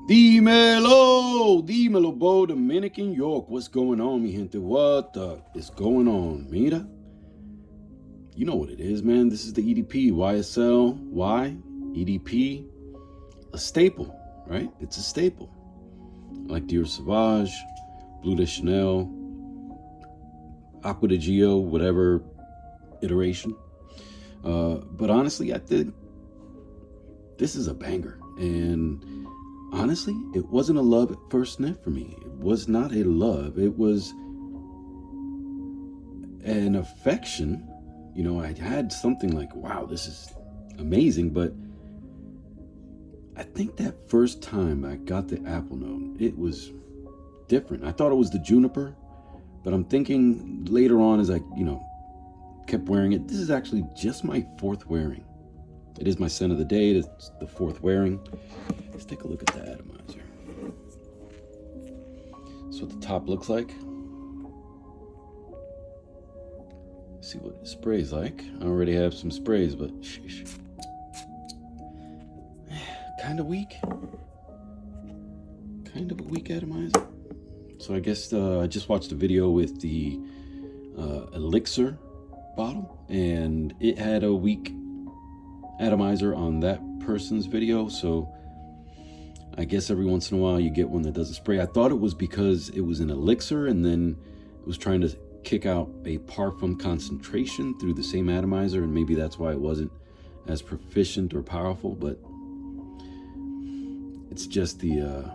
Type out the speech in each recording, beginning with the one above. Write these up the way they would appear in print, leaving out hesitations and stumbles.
Dímelo, Bo, Dominican York. What's going on, mi gente? What is going on? Mira, you know what it is, man. This is the EDP, YSL, Y, EDP, a staple, right? It's a staple. Like Dior Sauvage, Blue de Chanel, Aqua de Gio, whatever iteration. But honestly, I think this is a banger. And honestly, it wasn't a love at first sniff for me. It was not a love. It was an affection. You know, I had something like, wow, this is amazing. But I think that first time I got the apple note, it was different. I thought it was the juniper, but I'm thinking later on as I, kept wearing it, this is actually just my fourth wearing. It is my scent of the day. It's the fourth wearing. Let's take a look at the atomizer. That's what the top looks like. See what it sprays like. I already have some sprays, but sheesh. Kind of weak. Kind of a weak atomizer. So I guess I just watched a video with the Elixir bottle, and it had a weak atomizer on that person's video. So I guess every once in a while you get one that doesn't spray. I thought it was because it was an elixir and then it was trying to kick out a parfum concentration through the same atomizer, and maybe that's why it wasn't as proficient or powerful. But it's just the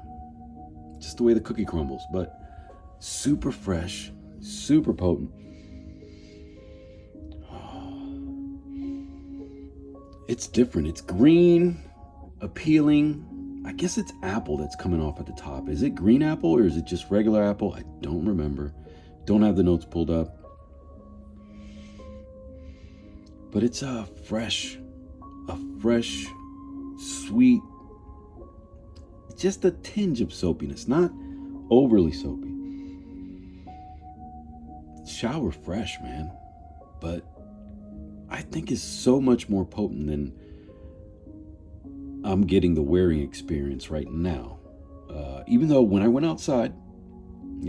way the cookie crumbles. But super fresh, super potent. It's different. It's green, appealing. I guess it's apple that's coming off at the top. Is it green apple or is it just regular apple? I don't remember. Don't have the notes pulled up. But it's a fresh, sweet, just a tinge of soapiness, not overly soapy. Shower fresh, man. But I think is so much more potent than I'm getting the wearing experience right now. Even though when I went outside,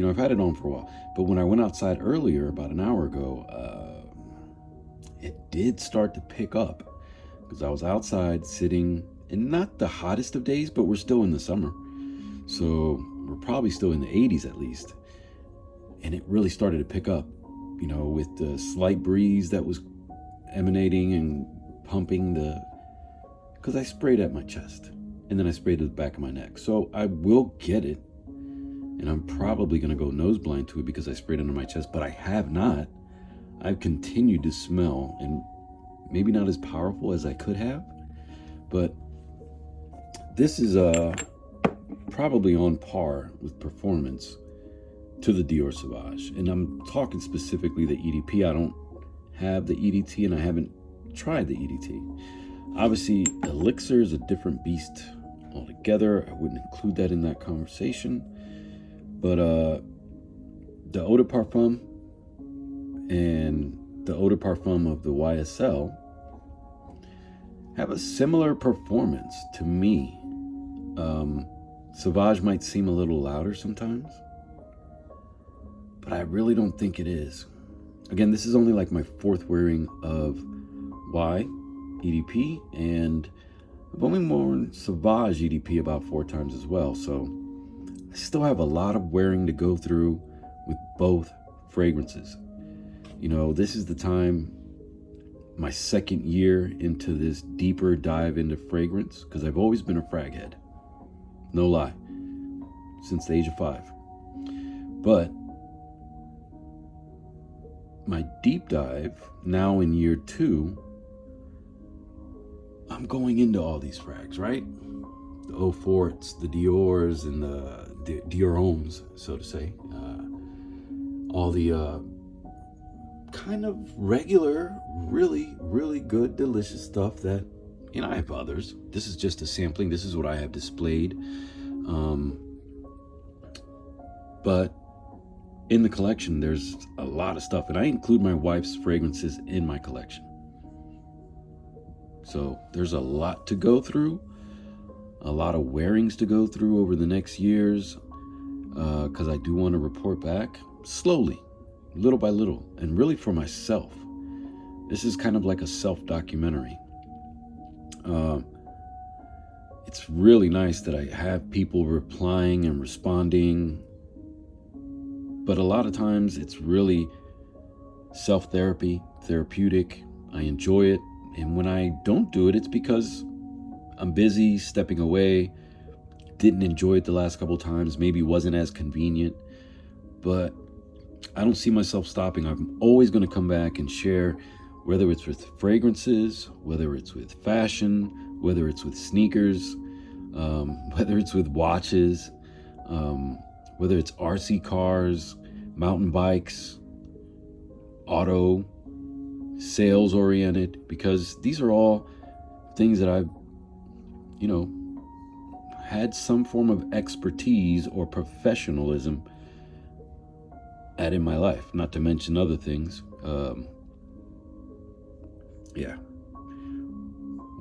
I've had it on for a while, but when I went outside earlier, about an hour ago, it did start to pick up because I was outside sitting in not the hottest of days, but we're still in the summer. So we're probably still in the 80s at least. And it really started to pick up, with the slight breeze that was emanating and pumping because I sprayed at my chest and then I sprayed at the back of my neck. So I will get it, and I'm probably going to go nose blind to it because I sprayed under my chest, but I have not. I've continued to smell, and maybe not as powerful as I could have, but this is probably on par with performance to the Dior Sauvage. And I'm talking specifically the EDP. I don't have the EDT, and I haven't tried the EDT. Obviously, Elixir is a different beast altogether. I wouldn't include that in that conversation. But the Eau de Parfum and the Eau de Parfum of the YSL have a similar performance to me. Sauvage might seem a little louder sometimes, but I really don't think it is. Again, this is only like my fourth wearing of Y EDP, and I've only worn Sauvage EDP about 4 times as well. So I still have a lot of wearing to go through with both fragrances. This is the time, my second year into this deeper dive into fragrance, because I've always been a frag head. No lie. Since the age of 5. But my deep dive, now in year 2, I'm going into all these frags, right? The Eau Forts, the Diors, and the Dior Hommes, so to say. All the kind of regular, really, really good, delicious stuff that, I have others. This is just a sampling. This is what I have displayed. But in the collection, there's a lot of stuff, and I include my wife's fragrances in my collection. So there's a lot to go through. a lot of wearings to go through over the next years, because I do want to report back slowly, little by little, and really for myself. This is kind of like a self-documentary. It's really nice that I have people replying and responding, but a lot of times it's really self-therapy, therapeutic. I enjoy it, and when I don't do it, it's because I'm busy, stepping away, didn't enjoy it the last couple times, maybe wasn't as convenient, but I don't see myself stopping. I'm always going to come back and share, whether it's with fragrances, whether it's with fashion, whether it's with sneakers, whether it's with watches, whether it's RC cars, mountain bikes, auto, sales oriented, because these are all things that I've, had some form of expertise or professionalism at in my life, not to mention other things.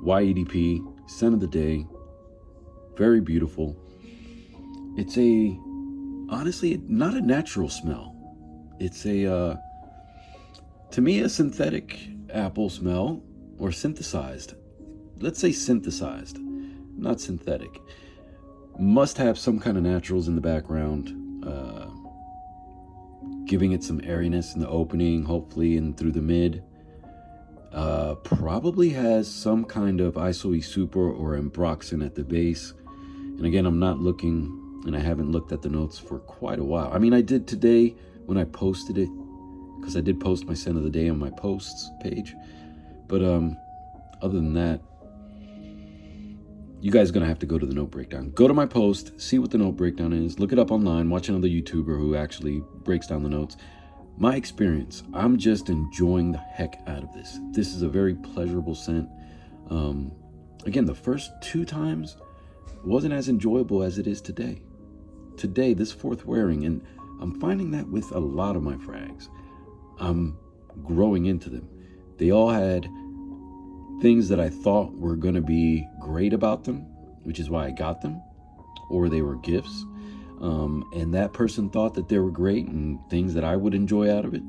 YEDP, scent of the day, very beautiful. It's honestly, not a natural smell. It's to me, a synthetic apple smell, or synthesized. Let's say synthesized, not synthetic. Must have some kind of naturals in the background, giving it some airiness in the opening, hopefully, and through the mid. Probably has some kind of isoe super or ambroxan at the base. And again, I'm not looking, and I haven't looked at the notes for quite a while. I mean, I did today when I posted it, because I did post my scent of the day on my posts page. But other than that, you guys are going to have to go to the note breakdown. Go to my post, see what the note breakdown is, look it up online, watch another YouTuber who actually breaks down the notes. My experience, I'm just enjoying the heck out of this. This is a very pleasurable scent. Again, the first 2 times wasn't as enjoyable as it is today. Today, this 4th wearing, and I'm finding that with a lot of my frags. I'm growing into them. They all had things that I thought were going to be great about them, which is why I got them, or they were gifts. And that person thought that they were great and things that I would enjoy out of it.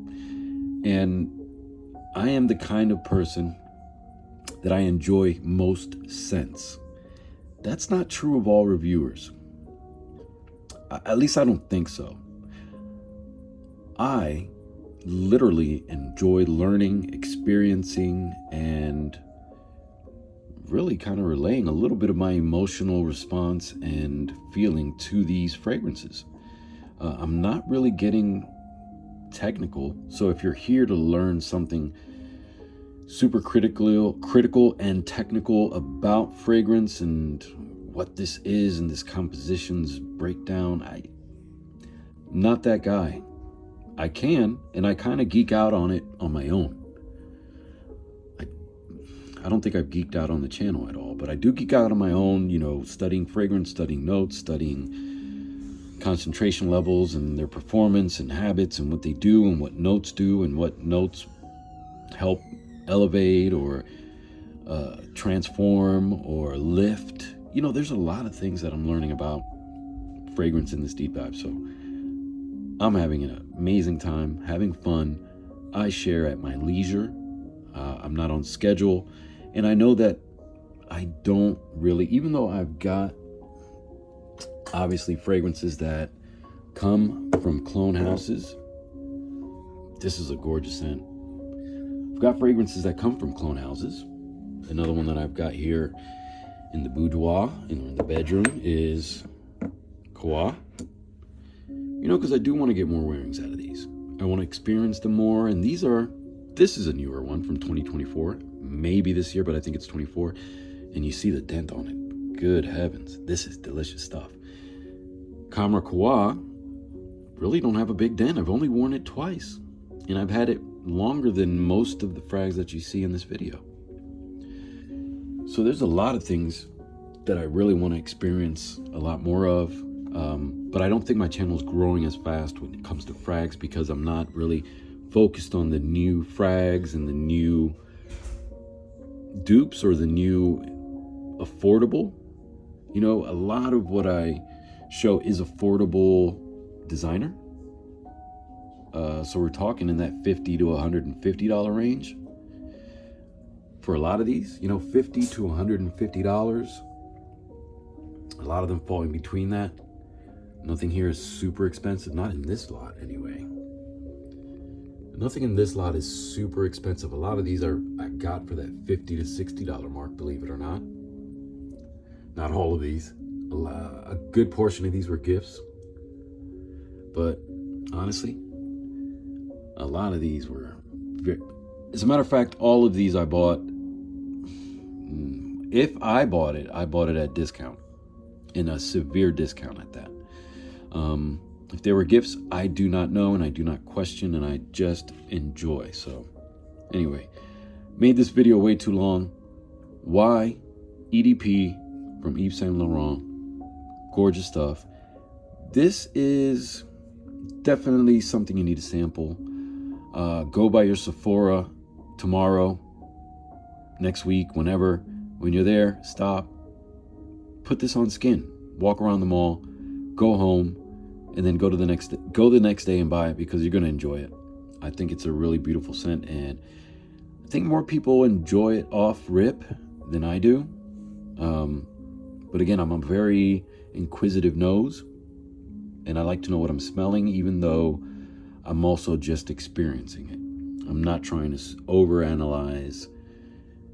And I am the kind of person that I enjoy most scents. That's not true of all reviewers. At least I don't think so. I literally enjoy learning, experiencing, and really kind of relaying a little bit of my emotional response and feeling to these fragrances. I'm not really getting technical, so if you're here to learn something super critical and technical about fragrance and what this is and this composition's breakdown, I'm not that guy. I can, and I kind of geek out on it on my own. I don't think I've geeked out on the channel at all, but I do geek out on my own, studying fragrance, studying notes, studying concentration levels and their performance and habits and what they do and what notes do and what notes help elevate or transform or lift. There's a lot of things that I'm learning about fragrance in this deep dive. So I'm having an amazing time, having fun. I share at my leisure. I'm not on schedule. And I know that I don't really, even though I've got obviously fragrances that come from clone houses. This is a gorgeous scent. I've got fragrances that come from clone houses. Another one that I've got here in the boudoir, in the bedroom, is Koa. Because I do want to get more wearings out of these. I want to experience them more. And this is a newer one from 2024. Maybe this year, but I think it's 24. And you see the dent on it. Good heavens. This is delicious stuff. Kamra Koa really don't have a big dent. I've only worn it twice. And I've had it longer than most of the frags that you see in this video. So there's a lot of things that I really want to experience a lot more of. But I don't think my channel is growing as fast when it comes to frags because I'm not really focused on the new frags and the new dupes or the new affordable You know, a lot of what I show is affordable designer. So we're talking in that $50 to $150 range for a lot of these. You know, $50 to $150. A lot of them fall in between that. Nothing here is super expensive. Not in this lot, anyway. Nothing in this lot is super expensive. A lot of these I got for that $50 to $60 mark, believe it or not. Not all of these. A good portion of these were gifts. But honestly, a lot of these were as a matter of fact, all of these I bought. If I bought it at discount, in a severe discount at that. If they were gifts, I do not know, and I do not question, and I just enjoy. So anyway, made this video way too long. Why? EDP from Yves Saint Laurent. Gorgeous stuff. This is definitely something you need to sample. Go by your Sephora tomorrow, next week, whenever. When you're there, stop. Put this on skin. Walk around the mall. Go home. And then go the next day and buy it, because you're going to enjoy it. I think it's a really beautiful scent, and I think more people enjoy it off rip than I do. But again, I'm a very inquisitive nose, and I like to know what I'm smelling, even though I'm also just experiencing it. I'm not trying to overanalyze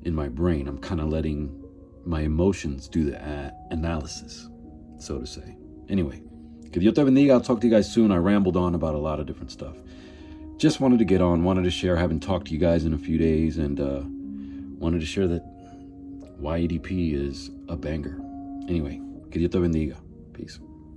in my brain. I'm kind of letting my emotions do the analysis, so to say. Anyway, que Dios te bendiga. I'll talk to you guys soon. I rambled on about a lot of different stuff. Just wanted to get on, wanted to share. Haven't talked to you guys in a few days, and wanted to share that YEDP is a banger. Anyway, que Dios te bendiga. Peace.